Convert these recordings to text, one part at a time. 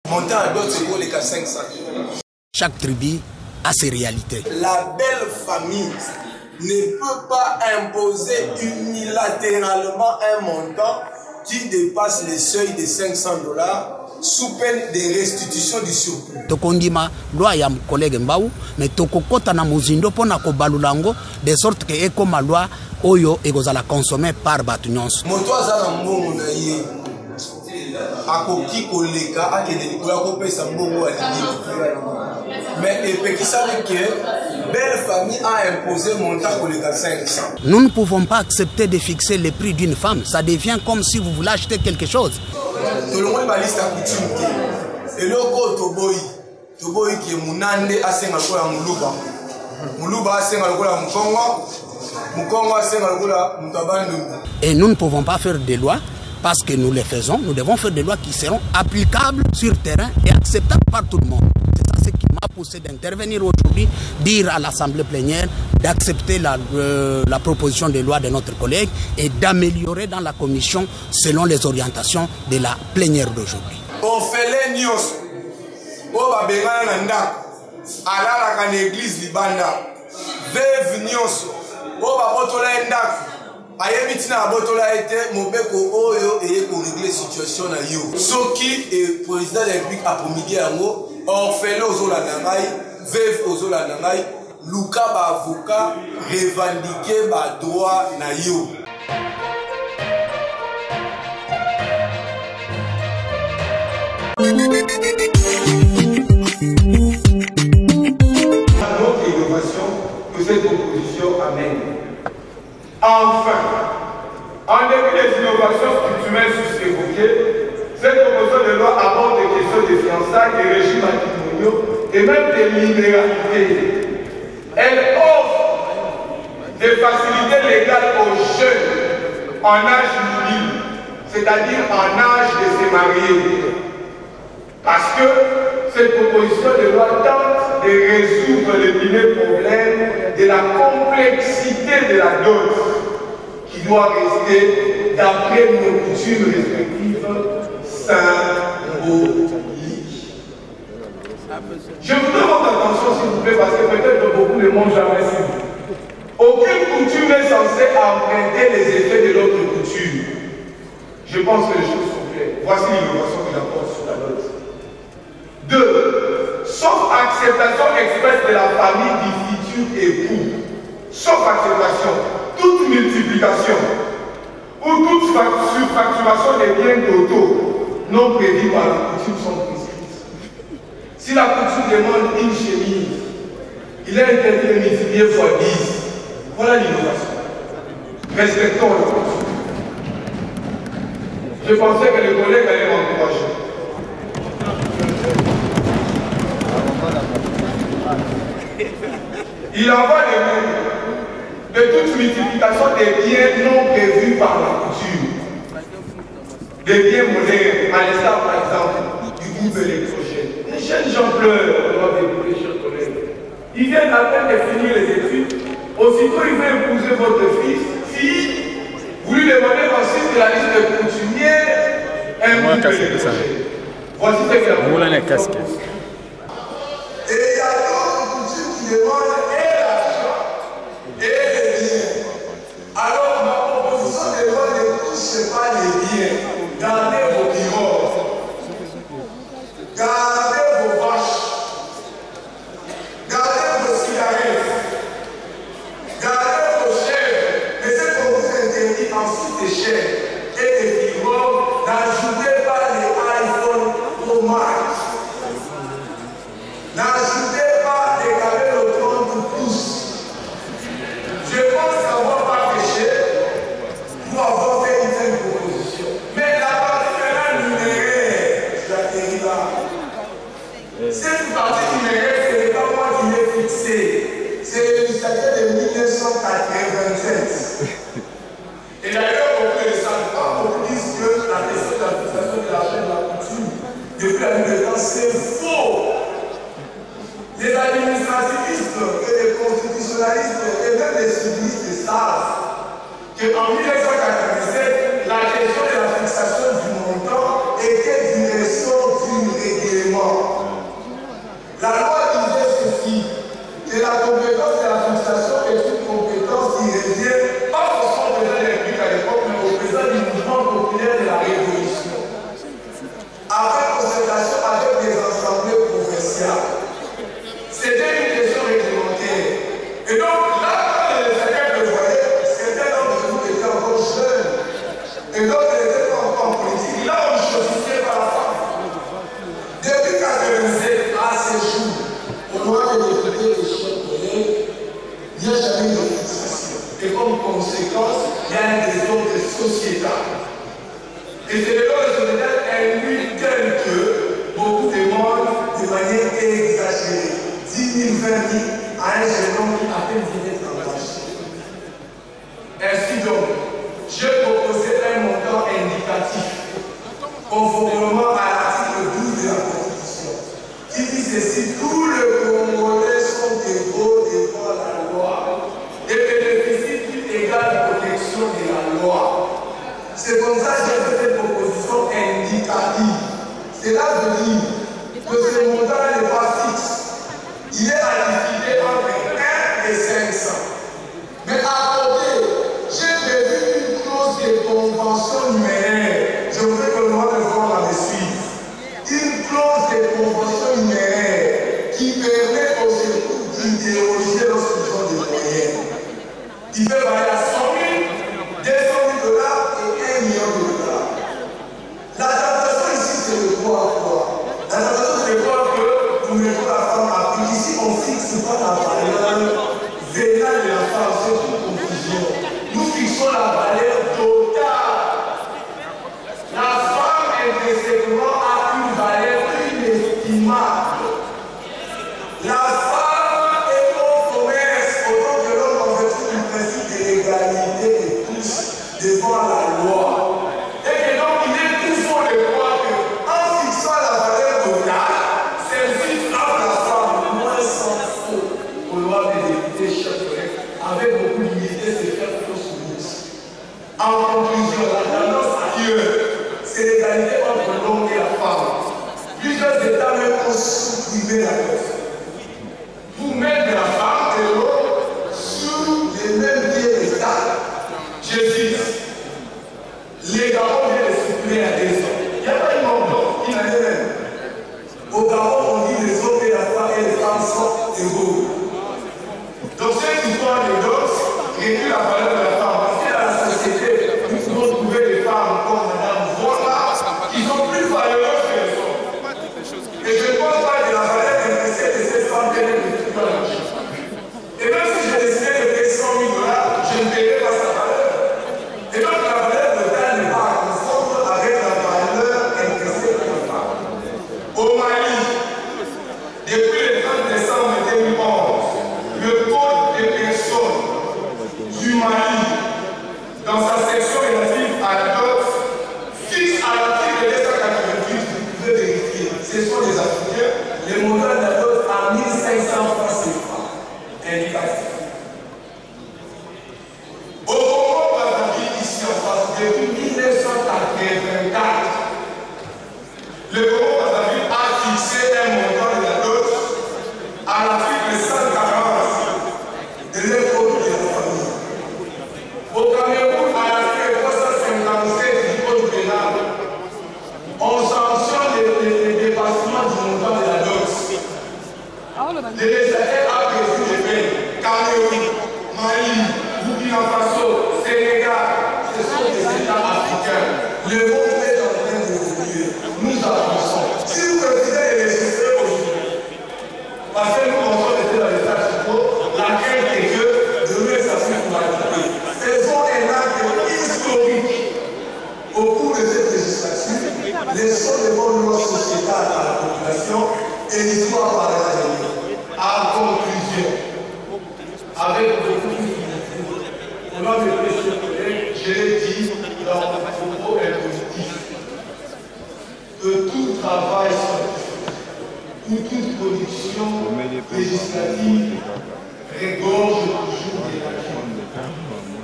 Montant à d'autres, c'est pour les cas 500. Chaque tribu a ses réalités. La belle famille ne peut pas imposer unilatéralement un montant qui dépasse le seuil de $500 sous peine de restitution du surplus. Tokondima loi ya collègue Mbau mais tokokota na muzindo pona ko balulango de sorte que eko ma loi oyo ekozala consommer par batu nyonso. Moto azala mbongo na ye akoki koleka akende likola kopesa mbongo alingili. Mais epekisami ke belle famille a imposé montant koleka 500. Nous ne pouvons pas accepter de fixer le prix d'une femme. Ça devient comme si vous voulez acheter quelque chose. Tout le monde va liste à coutume. Et le go toboy qui est munande asenga kola muluba. Muluba asenga kola mukongo asenga kola mutabandu. Et nous ne pouvons pas faire des lois parce que nous les faisons. Nous devons faire des lois qui seront applicables sur terrain et acceptables par tout le monde. C'est ça ce qui m'a poussé d'intervenir aujourd'hui, dire à l'Assemblée plénière d'accepter la proposition de loi de notre collègue et d'améliorer dans la commission selon les orientations de la plénière d'aujourd'hui. On fait les news. On va bénir un ndak. À l'église libanda. Veuve news. On va botola un ndak. Ayemitina botola été mobeko oyo et pour régler la situation na yo. Soki et président de la République a promulgué yango. Orphelin aux Olanangai, veuve aux Olanangai, Luka ba avocat, revendiquer ba droit na yo. Notre innovation que cette proposition amène. Enfin, en dépit des innovations structurelles évoquées, cette proposition de loi aborde des questions de fiançailles, des régimes matrimoniaux et même des libéralités. Elle offre des facilités légales aux jeunes en âge libre, c'est-à-dire en âge de se marier. Parce que cette proposition de loi tente de résoudre le premier problème de la complexité de la dot qui doit rester, d'après nos coutumes respectives, symbolique. Je voudrais votre attention s'il vous plaît parce que peut-être que beaucoup ne m'ont jamais suivi. Aucune coutume n'est censée emprunter les effets de l'autre coutume. Je pense que les choses sont claires. Voici l'innovation que j'apporte sur la note. 2. Sauf acceptation expresse de la famille du futur époux, sauf acceptation, toute multiplication ou toute surfacturation des biens d'auto non prévus par la coutume sont prescrites. Si la coutume demande une chemise, il est interdit de multiplier x 10. Voilà l'innovation. Respectons la coutume. Je pensais que les collègues allaient m'encourager. Il en va de toute multiplication des biens non prévus par la coutume. Des biens modernes, à l'instar par exemple du groupe électrogène. Les jeunes gens pleurent, on va écouter, chers collègues. Ils viennent à peine de finir les études. Aussitôt, il veut épouser votre fils. Fille, vous lui demandez ensuite de la liste de coutumiers, un groupe électrogène. Voici ce qu'il a fait. Et il y a d'autres coutumes qui demandent et l'argent et les biens. Alors ma proposition de loi ne touche pas les biens. Gardez vos bureaux. Gardez vos vaches. Gardez vos cigarettes. Gardez vos chèvres. Mais c'est qu'on vous interdit ensuite des chèvres et des bureaux. N'ajoutez pas les iPhone Pro Max. N'ajoutez pas des cabelles au 30 pouces. Je pense avoir pas péché pour avoir fait une telle proposition. Mais la partie maintenant numéraire, j'atterris là. Cette partie numéraire, ce n'est pas moi qui l'ai fixée. C'est l'initiative de 1987. Et d'ailleurs, beaucoup de ça, beaucoup disent que la question de la fixation de la chaîne de la coutume, depuis la nuit de temps, c'est faux. Les administrativistes et les constitutionnalistes et même les civilistes savent qu'en 1987, la question de la fixation du montant était du ressort du règlement. sociale. C'était une question réglementaire. Et donc là, les secrétaires que vous voyez, certains d'entre vous étaient encore jeunes. Et d'autres n'étaient pas encore en politique. Là, on choisissait par la femme. Depuis 1987 à ce jour, au moins de députés et chefs collègues, il n'y a jamais eu de fixation. Et comme conséquence, il y a un désordre sociétal. Et c'est le désordre sociétal induit tel que beaucoup demandent de manière exagérée. 10 000, 20 000 à un jeune homme qui a peine d'être engagé. Ainsi donc, j'ai proposé un montant indicatif, conformément à l'article 12 de la Constitution, qui dit ceci: tous les Congolais sont égaux devant la loi et bénéficient d'une égale protection de la loi. C'est comme ça que j'ai fait cette proposition indicative. Cela veut dire que ce montant n'est pas fixe. Il est à discuter entre 1 et 500. Mais à côté, j'ai prévu une clause de convention numéraire. Je voudrais que le monde de voir me suive. Une clause de convention numéraire qui permet aux secours d'idéologiser lorsqu'ils ont des moyens. Il peut varier à 100 000, 200 000 dollars et 1 million de dollars. L'adaptation ici, c'est le droit à quoi? L'adaptation, c'est le droit que pour mettre la femme à plus. Ici, on ne fixe pas la valeur vénale de la femme, c'est une confusion. Nous fixons la valeur totale. La femme, intrinsèquement, a une valeur inestimable. La femme est au commerce, autant que l'homme en vertu du principe de l'égalité de tous devant la loi. Et que donc, il est tout faux de croire qu'en fixant la valeur totale, celle-ci frappe la femme, moins sans faux, aux lois des députés, chers collègues, avec beaucoup d'humilité, c'est faire fausse mousse. En conclusion, la tendance ailleurs, c'est l'égalité entre l'homme et la femme. Plusieurs États même ont supprimé la cause. Pour mettre la femme et l'homme sur les mêmes pieds d'État, je dis, les Gabon viennent de supprimer la décision. Il n'y a pas une mort, il y en a même. Au Gabon, on dit les hommes et la femme et les femmes sont égaux. Donc cette histoire de danse réduit la valeur de la femme. Parce que dans la société, nous pouvons trouver des femmes comme Madame Vola qui sont plus valeureuses que les hommes. Et je ne pense pas de la valeur intrinsèque de ces femmes qu'elles ne trouvent pas l'argent. Et même si je décidais de payer 100 000 dollars, je ne paierais pas sa valeur. Et donc la valeur totale n'est pas conforme avec la valeur intrinsèque de la femme. Au Mali, depuis le 30 décembre 2011, le Code des personnes du Mali, dans sa section relative à la dot, fixe à l'article 288, vous pouvez vérifier, ce sont les Africains, les montants de la dot à 1 500 francs CFA. Indicatif. Au Congo, Brazzaville, ici en France, depuis 1984, le Congo Brazzaville a fixé un montant de la dot à l'article 140 de l'impôt de la famille. Au Cameroun, à l'article 357 du code pénal, on sanctionne les dépassements du montant de la dot. Le législateur a prévu des peines. Cameroun, Mali, Burkina Faso, Sénégal, ce sont des États africains. Le monde est en train d'évoluer. Nous avançons. Si vous considérez les légiférer aujourd'hui, parce que nous pensons rester dans les statu quo, la crainte est que demain ça suffit pour l'attraper. Faisons un acte historique au cours de cette législature. Laissons les bonnes lois sociétales à la population et l'histoire par la vie. En conclusion, avec beaucoup d'humilité, au nom de mes chers collègues, je l'ai dit dans mon propos introductif, que tout travail scientifique ou toute production législative regorge toujours des lacunes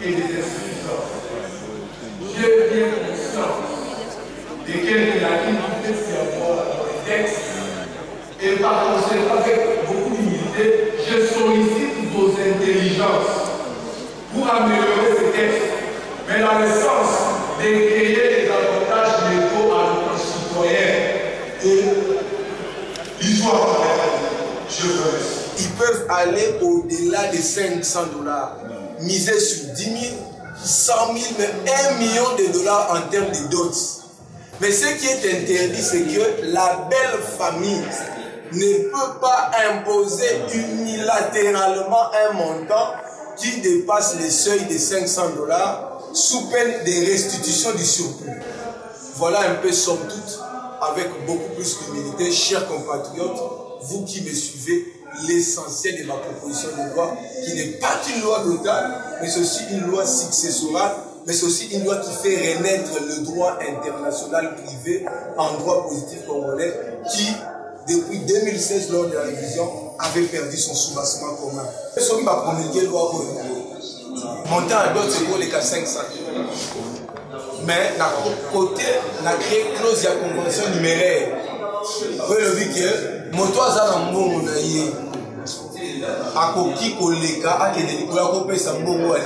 et des insuffisances. J'ai bien conscience de quelques lacunes qui peuvent y avoir dans les textes. Et par conséquent, avec beaucoup d'humilité, je sollicite vos intelligences pour améliorer ces textes, mais dans le sens de créer des avantages légaux à nos concitoyens. Et Ils peuvent aller au-delà de 500 $, miser sur 10 000, 100 000, même 1 million de dollars en termes de dot. Mais ce qui est interdit, c'est que la belle famille ne peut pas imposer unilatéralement un montant qui dépasse le seuil de 500 $ sous peine de restitution du surplus. Voilà un peu, somme toute, avec beaucoup plus d'humilité, chers compatriotes, vous qui me suivez, l'essentiel de ma proposition de loi, qui n'est pas une loi totale, mais c'est aussi une loi successorale, mais c'est aussi une loi qui fait renaître le droit international privé en droit positif congolais, qui, depuis 2016, lors de la révision, avait perdu son soubassement commun. Ce qui m'a promulgué la loi montant à d'autres, c'est pour les cas 500. Mais, d'un côté, on a créé une clause de convention numéraire. Vous le dit que, moto a un bon monaïe, à koki koleka, à qui est la copie Sambo à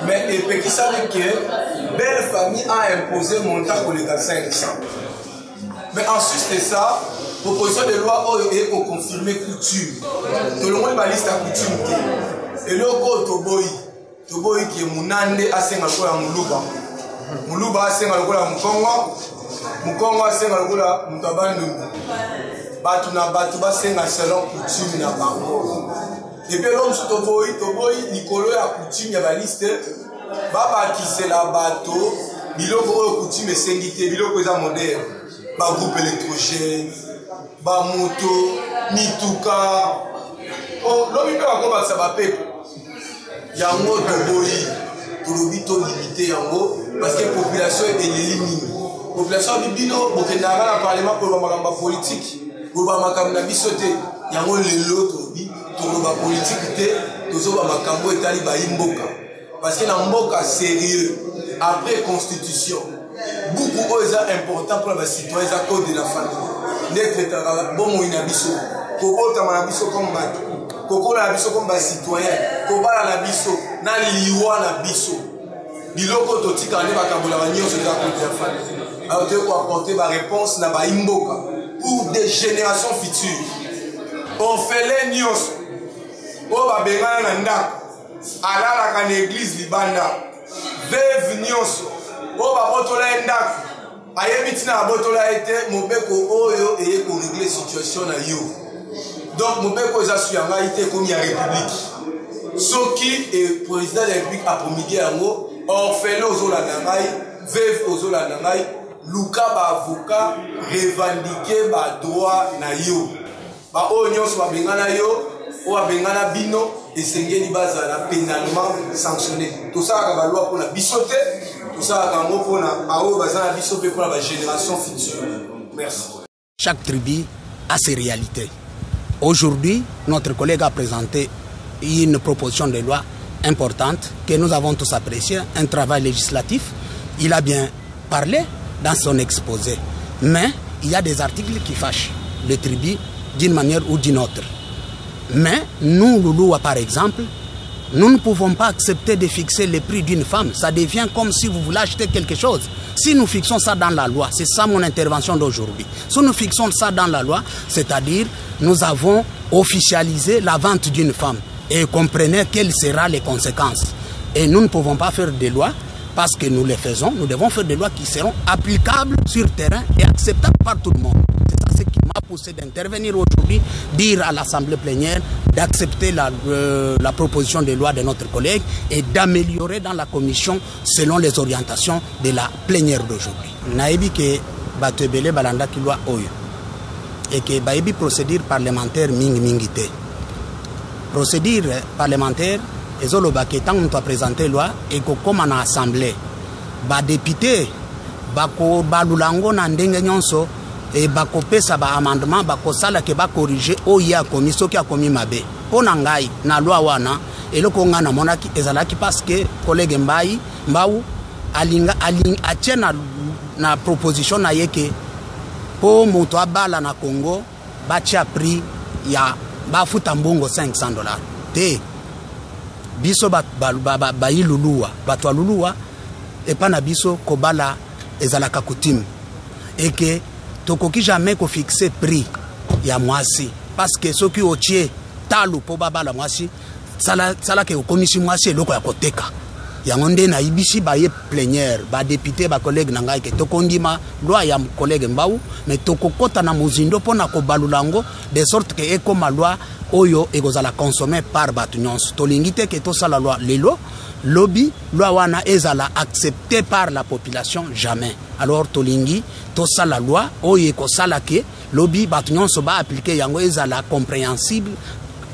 mais et puis qui savait que belle famille a imposé montant pour les 500. Mais ensuite de ça, proposition de loi est confirmée coutume. Tout le monde va liste à coutume. Et le go Toboy qui est Mounande a senga la Muluba. Muluba a senga la Mukongo a senga la Mutabandu. Batuna Batuba senga selon coutume na bango. Et puis l'homme sur Toboy, Nicolo a coutume, il y a la liste. Baba qui c'est la bateau, biloko coutume et sengité, biloko est moderne. Ba groupe électrogène, ba moto, mituka. Oh, l'homme il peut avoir ça va payer. Yango Toboy, Tolobito limité yango, parce que la population est éliminée. La population bibino, Bokenara, le parlement pour le politique, pour le makamna bisote, yango lelo Tobi. La politique, parce que dans mboka sérieux, après constitution, beaucoup de choses importantes pour les citoyens à cause de la famille. L'être bon ou inabiso, Koko Tamanabiso comme bateau, Koko Nabiso comme citoyen, Koba Nabiso, Naliwa Nabiso, Biloko Totika ne va kabola vanyo sur la cause de la famille. Alors tu peux apporter ma réponse na ba imboka pour des générations futures. On fait les news. O babengana na ndako alalaka na église libanda veuve nyonso o babotola ndako ayebi tina abotola ete mobeko oyo eye ko régler situation na yo. Donc mobeko eza su yanga ite komi ya république soki et président de la république a promulgué yango orphelin ozolanda ngai veuve ozolanda ngai luka ba avocat revendiquer ba droit na yo ba oyo nyonso babengana yo ou à Bengana Bino et Sengeli Bazala pénalement sanctionné. Tout ça a la loi pour la bisoter, tout ça a la pour la bisoter pour la génération future. Merci. Chaque tribu a ses réalités. Aujourd'hui, notre collègue a présenté une proposition de loi importante que nous avons tous appréciée, un travail législatif. Il a bien parlé dans son exposé. Mais il y a des articles qui fâchent les tribus d'une manière ou d'une autre. Mais nous, Louloua par exemple, nous ne pouvons pas accepter de fixer le prix d'une femme. Ça devient comme si vous voulez acheter quelque chose. Si nous fixons ça dans la loi, c'est ça mon intervention d'aujourd'hui. Si nous fixons ça dans la loi, c'est-à-dire nous avons officialisé la vente d'une femme. Et comprenez quelles seront les conséquences. Et nous ne pouvons pas faire des lois parce que nous les faisons. Nous devons faire des lois qui seront applicables sur terrain et acceptables par tout le monde. C'est ça ce qui m'a poussé d'intervenir aujourd'hui, dire à l'Assemblée plénière d'accepter la proposition de loi de notre collègue et d'améliorer dans la commission selon les orientations de la plénière d'aujourd'hui. Naïbi que Batebele Balanda qui loi Oyo et que Baïbi procédure parlementaire mingite. Procédure parlementaire, et Zoloba qui tant on a présenté loi et que comme en assemblée, député, bako balulango na ndenge nyonso et bako pesa ba amendement bako sala ke ba corriger o ya komi soki a komi mabe. Pona ngai na loi wana et le konga na monaki ezalaki parce que collègue Mbau alinga atiena na proposition na yeke po moto abala na Congo batia prix ya bafuta mbongo $500 te biso bailuluwa bato luluwa et pas na biso kobala ezalaka coutume et que tokoki jamais ko fixer prix ya mwasi parce que soki otie talu po baba la mwasi sala ke okomisi mwasi eloko ya koteka yango nde na ibisi ba ye plénière ba député ba collègue na ngai ke tokondima loi ya collègue Mbau mais tokokota na mozindo pona ko balulango de sorte que ekoma loi oyo ekozala consommer par batu nyonso tolingi te ke to sala loi lelo lobby loi wana ezala accepté par la population jamais alors tolingi to sala loi oyo ekosala ke lobby batu nyonso ba appliquer yango ezala compréhensible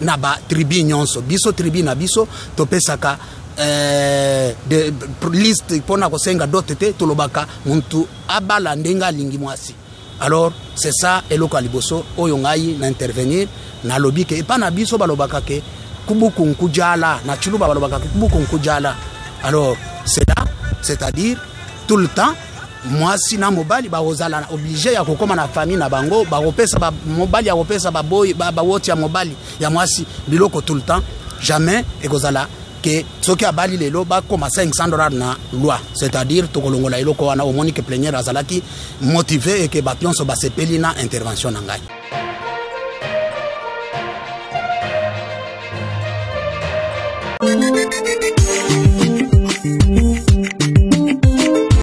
na ba tribu nyonso biso tribu na biso topesaka de liste pona kosenga dotete tolobaka muntu abala ndenga lingi mwasi alors c'est ça eloko liboso oyo ngai na intervenir na lobby ke pa na biso balobaka ke kubuku nkujala na chuluba balobaka ke kubuku nkujala alors c'est là c'est-à-dire tout le temps mwasi na mobali bazala obligé ya kokoma na famille na bango bakopesa ba mobali ya kopesa ba boy ba woti ya mobali ya mwasi biloko tout le temps jamais ekozala que ce qui a bali lelo ba comme $500 na loi c'est-à-dire tokolongola eloko wana omoni que plénière azalaki motivé et que bapion so basepeli na intervention na ngai.